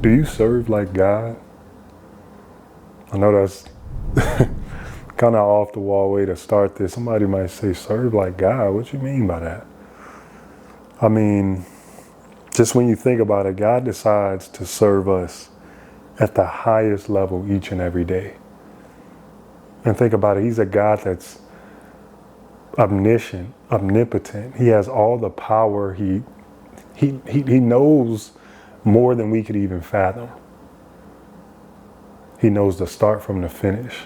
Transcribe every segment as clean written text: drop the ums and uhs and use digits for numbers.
Do you serve like God? I know that's kind of off the wall way to start this. Somebody might say, serve like God. What you mean by that? I mean, just when you think about it, God decides to serve us at the highest level each and every day. And think about it, he's a God that's omniscient, omnipotent. He has all the power. He knows more than we could even fathom. He knows the start from the finish.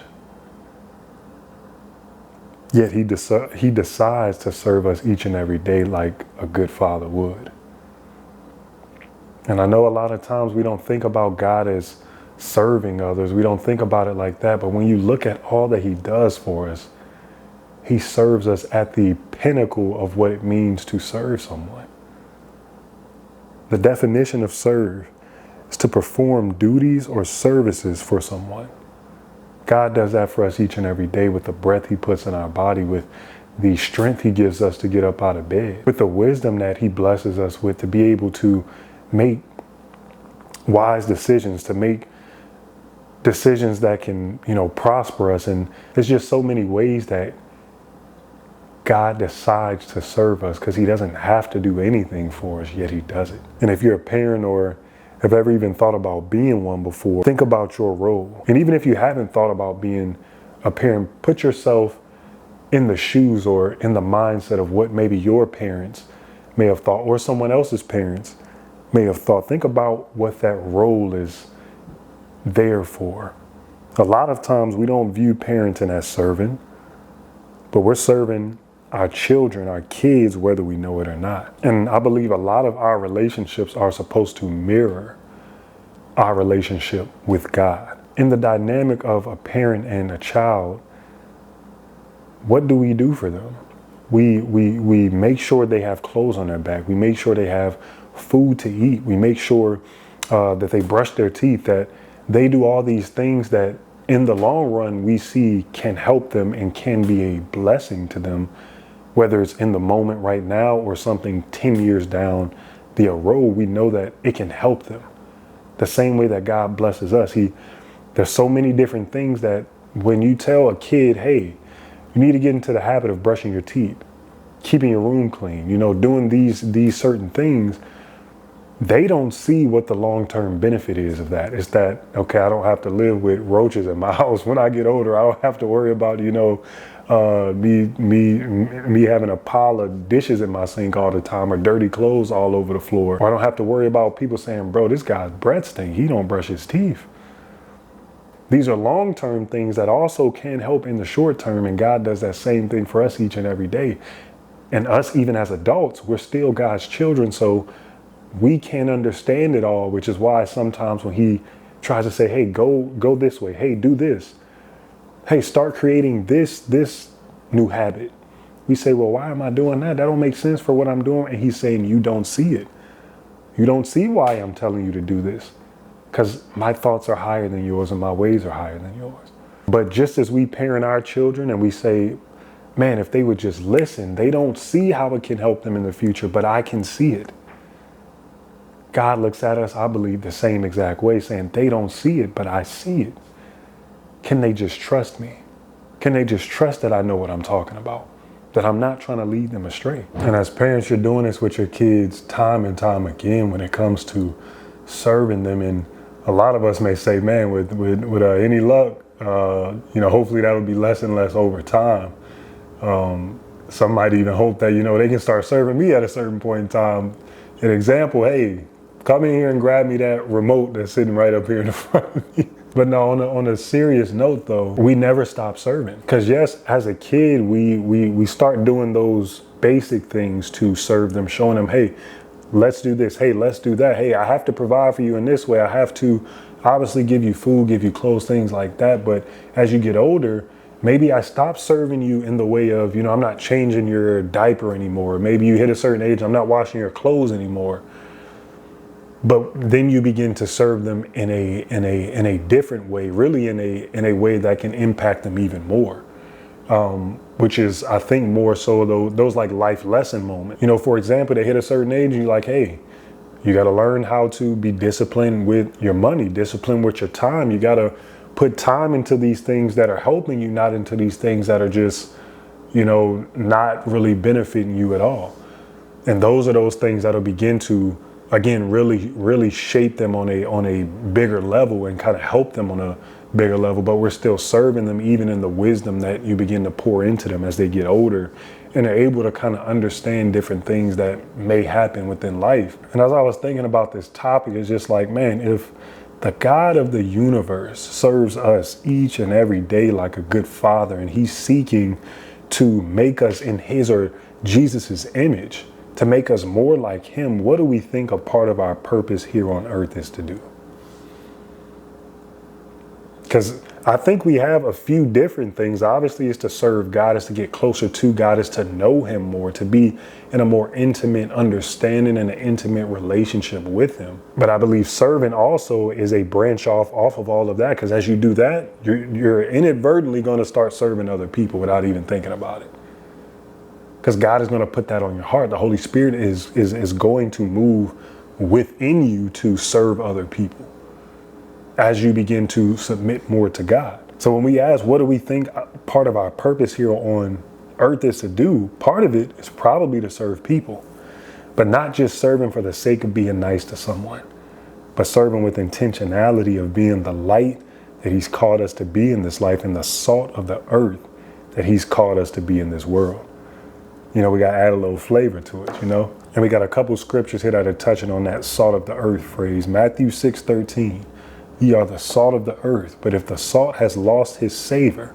Yet he decides to serve us each and every day like a good father would. And I know a lot of times we don't think about God as serving others. We don't think about it like that. But when you look at all that he does for us, he serves us at the pinnacle of what it means to serve someone. The definition of serve is to perform duties or services for someone. God does that for us each and every day with the breath he puts in our body, with the strength he gives us to get up out of bed, with the wisdom that he blesses us with to be able to make wise decisions, to make decisions that can, prosper us. And there's just so many ways that God decides to serve us because he doesn't have to do anything for us, yet he does it. And if you're a parent or have ever even thought about being one before, think about your role. And even if you haven't thought about being a parent, put yourself in the shoes or in the mindset of what maybe your parents may have thought or someone else's parents may have thought. Think about what that role is there for. A lot of times we don't view parenting as serving, but we're serving our children, our kids, whether we know it or not. And I believe a lot of our relationships are supposed to mirror our relationship with God. In the dynamic of a parent and a child, what do we do for them? We make sure they have clothes on their back. We make sure they have food to eat. We make sure that they brush their teeth, that they do all these things that in the long run we see can help them and can be a blessing to them, whether it's in the moment right now or something 10 years down the road. We know that it can help them the same way that God blesses us. There's so many different things that when you tell a kid, hey, you need to get into the habit of brushing your teeth, keeping your room clean, doing these certain things, they don't see what the long-term benefit is of that. It's that, okay, I don't have to live with roaches in my house when I get older. I don't have to worry about, me having a pile of dishes in my sink all the time or dirty clothes all over the floor. Or I don't have to worry about people saying, bro, this guy's breath stink. He don't brush his teeth. These are long-term things that also can help in the short term. And God does that same thing for us each and every day. And us, even as adults, we're still God's children. So we can't understand it all, which is why sometimes when he tries to say, hey, go this way. Hey, do this. Hey, start creating this new habit. We say, well, why am I doing that? That don't make sense for what I'm doing. And he's saying, you don't see it. You don't see why I'm telling you to do this. Because my thoughts are higher than yours and my ways are higher than yours. But just as we parent our children and we say, man, if they would just listen, they don't see how it can help them in the future, but I can see it. God looks at us, I believe, the same exact way, saying they don't see it, but I see it. Can they just trust me? Can they just trust that I know what I'm talking about? That I'm not trying to lead them astray? And as parents, you're doing this with your kids time and time again when it comes to serving them. And a lot of us may say, man, with any luck, hopefully that will be less and less over time. Some might even hope that, they can start serving me at a certain point in time. An example, hey, come in here and grab me that remote that's sitting right up here in the front of me. But no, on a serious note, though, we never stop serving. Because yes, as a kid, we start doing those basic things to serve them, showing them, hey, let's do this. Hey, let's do that. Hey, I have to provide for you in this way. I have to obviously give you food, give you clothes, things like that. But as you get older, maybe I stop serving you in the way of, I'm not changing your diaper anymore. Maybe you hit a certain age, I'm not washing your clothes anymore. But then you begin to serve them in a different way, really in a way that can impact them even more, which is, I think, more so those like life lesson moments. For example, they hit a certain age and you're like, hey, You got to learn how to be disciplined with your money, disciplined with your time. You got to put time into these things that are helping you, not into these things that are just, not really benefiting you at all. And those are those things that'll begin to, again, really, really shape them on a bigger level and kind of help them on a bigger level. But we're still serving them even in the wisdom that you begin to pour into them as they get older and are able to kind of understand different things that may happen within life. And as I was thinking about this topic, it's just like, man, if the God of the universe serves us each and every day like a good father, and he's seeking to make us in his or Jesus's image, to make us more like him, what do we think a part of our purpose here on earth is to do? Because I think we have a few different things. Obviously, it's to serve God, is to get closer to God, is to know him more, to be in a more intimate understanding and an intimate relationship with him. But I believe serving also is a branch off of all of that, because as you do that, you're inadvertently going to start serving other people without even thinking about it. Because God is going to put that on your heart. The Holy Spirit is going to move within you to serve other people as you begin to submit more to God. So when we ask, what do we think part of our purpose here on earth is to do? Part of it is probably to serve people, but not just serving for the sake of being nice to someone, but serving with intentionality of being the light that he's called us to be in this life and the salt of the earth that he's called us to be in this world. We got to add a little flavor to it, And we got a couple scriptures here that are touching on that salt of the earth phrase. Matthew 6:13. Ye are the salt of the earth, but if the salt has lost his savor,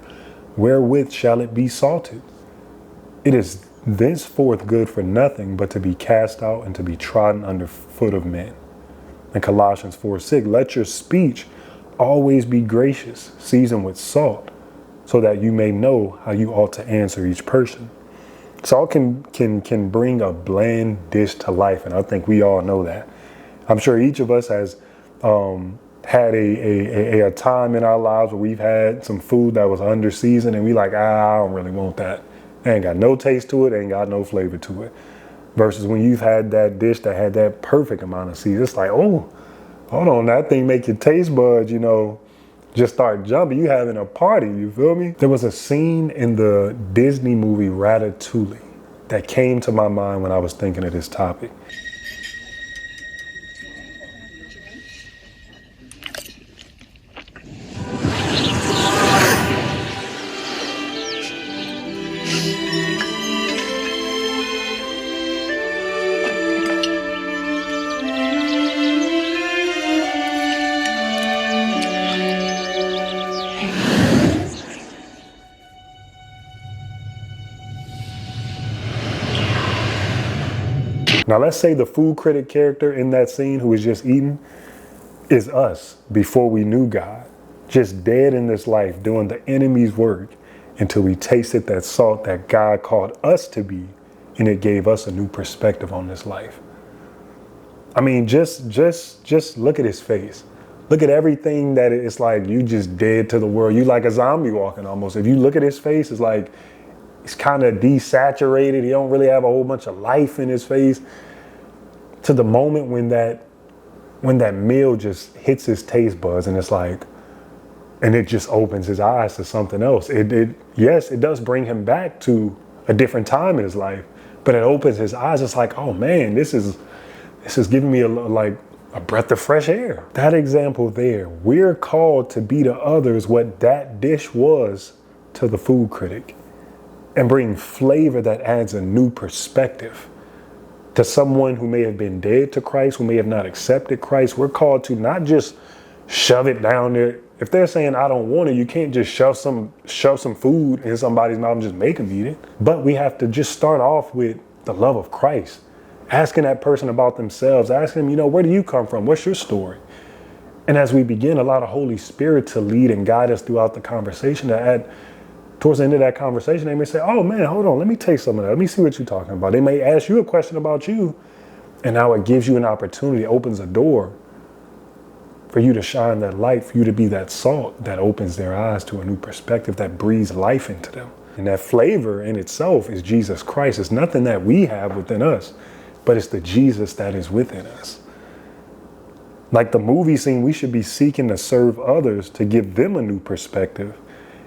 wherewith shall it be salted? It is thenceforth good for nothing but to be cast out and to be trodden under foot of men. And Colossians 4:6, let your speech always be gracious, seasoned with salt, so that you may know how you ought to answer each person. Salt can bring a bland dish to life, and I think we all know that. I'm sure each of us has had a time in our lives where we've had some food that was under seasoned and we like, I don't really want that. It ain't got no taste to it, ain't got no flavor to it. Versus when you've had that dish that had that perfect amount of seasoning, it's like, oh, hold on, that thing make your taste buds, just start jumping. You having a party, you feel me? There was a scene in the Disney movie Ratatouille that came to my mind when I was thinking of this topic. Now, let's say the food critic character in that scene who was just eating is us before we knew God, just dead in this life, doing the enemy's work until we tasted that salt that God called us to be, and it gave us a new perspective on this life. I mean, just look at his face. Look at everything that it's like you just dead to the world. You like a zombie walking almost. If you look at his face, it's like he's kind of desaturated. He don't really have a whole bunch of life in his face. To the moment when that meal just hits his taste buds and it's like, and it just opens his eyes to something else. Yes, it does bring him back to a different time in his life, but it opens his eyes. It's like, oh man, this is giving me a breath of fresh air. That example there, we're called to be to others what that dish was to the food critic, and bring flavor that adds a new perspective to someone who may have been dead to Christ, who may have not accepted Christ. We're called to not just shove it down there. If they're saying, I don't want it, you can't just shove some food in somebody's mouth and just make them eat it. But we have to just start off with the love of Christ, asking that person about themselves, asking them, where do you come from? What's your story? And as we begin, allow the Holy Spirit to lead and guide us throughout the conversation, towards the end of that conversation, they may say, oh man, hold on, let me taste some of that. Let me see what you're talking about. They may ask you a question about you, and now it gives you an opportunity, opens a door for you to shine that light, for you to be that salt that opens their eyes to a new perspective, that breathes life into them. And that flavor in itself is Jesus Christ. It's nothing that we have within us, but it's the Jesus that is within us. Like the movie scene, we should be seeking to serve others to give them a new perspective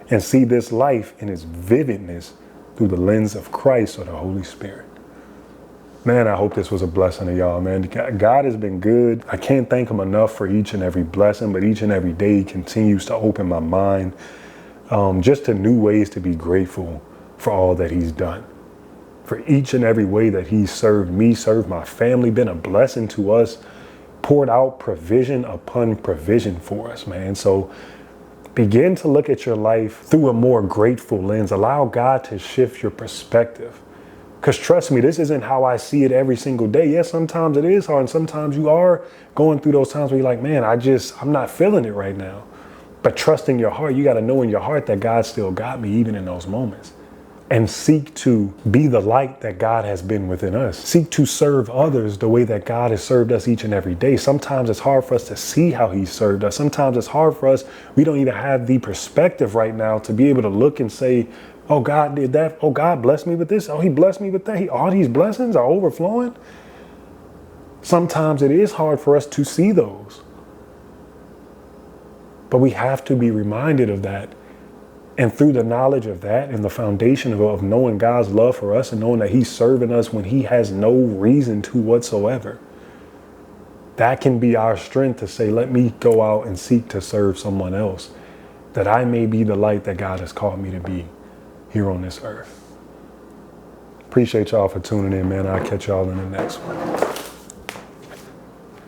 and see this life in its vividness through the lens of Christ or the Holy Spirit. Man, I hope this was a blessing to y'all, man. God has been good. I can't thank him enough for each and every blessing, but each and every day he continues to open my mind just to new ways to be grateful for all that he's done. For each and every way that he's served me, served my family, been a blessing to us, poured out provision upon provision for us, man. So begin to look at your life through a more grateful lens. Allow God to shift your perspective. Because trust me, this isn't how I see it every single day. Yes, sometimes it is hard. And sometimes you are going through those times where you're like, man, I'm not feeling it right now. But trust in your heart. You got to know in your heart that God still got me even in those moments. And seek to be the light that God has been within us. Seek to serve others the way that God has served us each and every day. Sometimes it's hard for us to see how he served us. Sometimes it's hard for us. We don't even have the perspective right now to be able to look and say, oh, God did that. Oh, God blessed me with this. Oh, he blessed me with that. All these blessings are overflowing. Sometimes it is hard for us to see those. But we have to be reminded of that. And through the knowledge of that and the foundation of knowing God's love for us and knowing that he's serving us when he has no reason to whatsoever, that can be our strength to say, let me go out and seek to serve someone else, that I may be the light that God has called me to be here on this earth. Appreciate y'all for tuning in, man. I'll catch y'all in the next one.